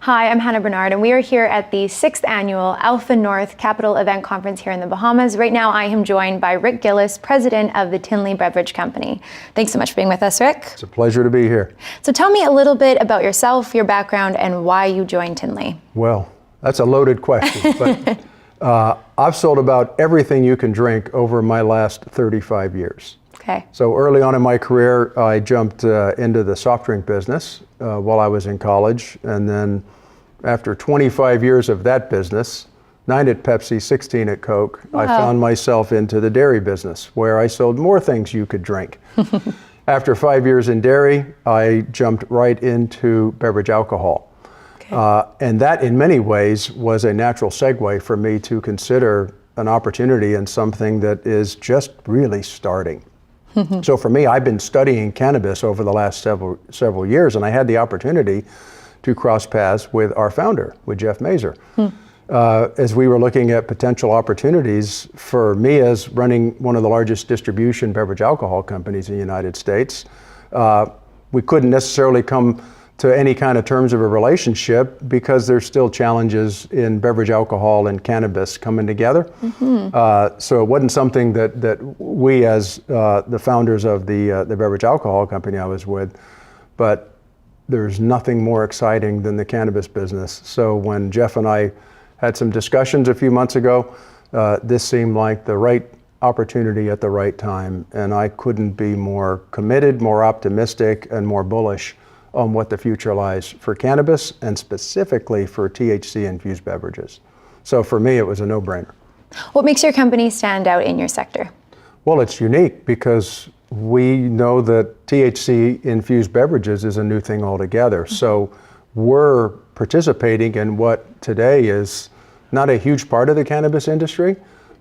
Hi, I'm Hannah Bernard, and we are here at the 6th annual AlphaNorth Capital Event Conference here in the Bahamas. Right now, I am joined by Rick Gills, president of the Tinley Beverage Company. Thanks so much for being with us, Rick. It's a pleasure to be here. So tell me a little bit about yourself, your background, and why you joined Tinley. Well, that's a loaded question, but I've sold about everything you can drink over my last 35 years. Okay. So early on in my career, I jumped into the soft drink business while I was in college, and then after 25 years of that business, 9 at Pepsi, 16 at Coke, wow. I found myself into the dairy business where I sold more things you could drink. After 5 years in dairy, I jumped right into beverage alcohol. Okay. And that in many ways was a natural segue for me to consider an opportunity in something that is just really starting. So for me, I've been studying cannabis over the last several years, and I had the opportunity to cross paths with our founder, with Jeff Mazur. As we were looking at potential opportunities for me as running one of the largest distribution beverage alcohol companies in the United States, we couldn't necessarily come to any kind of terms of a relationship because there's still challenges in beverage alcohol and cannabis coming together. So it wasn't something that we as the founders of the beverage alcohol company I was with, but there's nothing more exciting than the cannabis business. So when Jeff and I had some discussions a few months ago, this seemed like the right opportunity at the right time, and I couldn't be more committed, more optimistic, and more bullish on what the future lies for cannabis and specifically for THC infused beverages. So for me, it was a no-brainer. What makes your company stand out in your sector? Well, it's unique because we know that THC infused beverages is a new thing altogether. So we're participating in what today is not a huge part of the cannabis industry,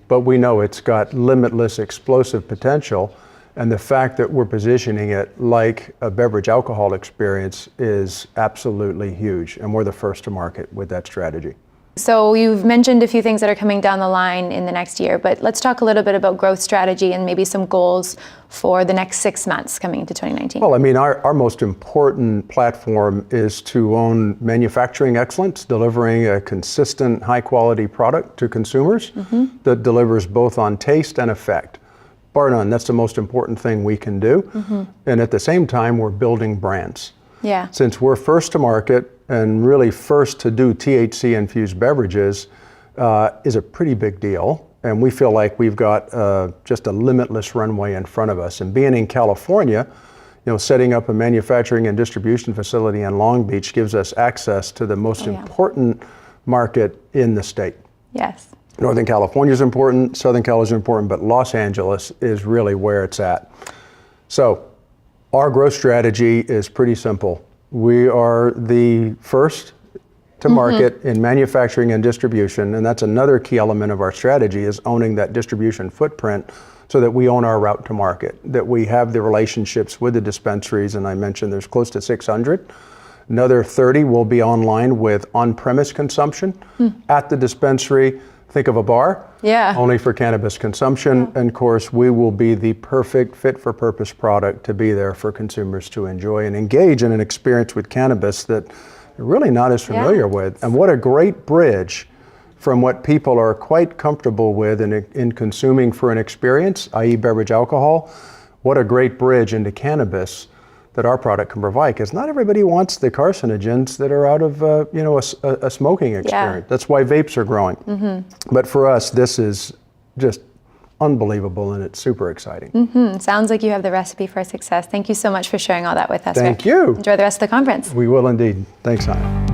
but we know it's got limitless explosive potential. And the fact that we're positioning it like a beverage alcohol experience is absolutely huge. And we're the first to market with that strategy. So you've mentioned a few things that are coming down the line in the next year, but let's talk a little bit about growth strategy and maybe some goals for the next 6 months coming into 2019. Well, I mean, our most important platform is to own manufacturing excellence, delivering a consistent, high quality product to consumers that delivers both on taste and effect. Bar none, that's the most important thing we can do. And at the same time, we're building brands. Yeah. Since we're first to market and really first to do THC infused beverages is a pretty big deal. And we feel like we've got just a limitless runway in front of us. And being in California, setting up a manufacturing and distribution facility in Long Beach gives us access to the most important market in the state. Yes. Northern California is important, Southern California is important, but Los Angeles is really where it's at. So our growth strategy is pretty simple. We are the first to market in manufacturing and distribution, and that's another key element of our strategy is owning that distribution footprint so that we own our route to market, that we have the relationships with the dispensaries, and I mentioned there's close to 600. Another 30 will be online with on-premise consumption at the dispensary. Think of a bar, only for cannabis consumption. And of course, we will be the perfect fit-for-purpose product to be there for consumers to enjoy and engage in an experience with cannabis that they're really not as familiar with. And what a great bridge from what people are quite comfortable with in consuming for an experience, i.e. beverage alcohol, what a great bridge into cannabis that our product can provide, because not everybody wants the carcinogens that are out of a smoking experience. That's why vapes are growing. But for us, this is just unbelievable, and it's super exciting. Sounds like you have the recipe for success. Thank you so much for sharing all that with us. Thank you. Enjoy the rest of the conference. We will indeed. Thanks, Hannah.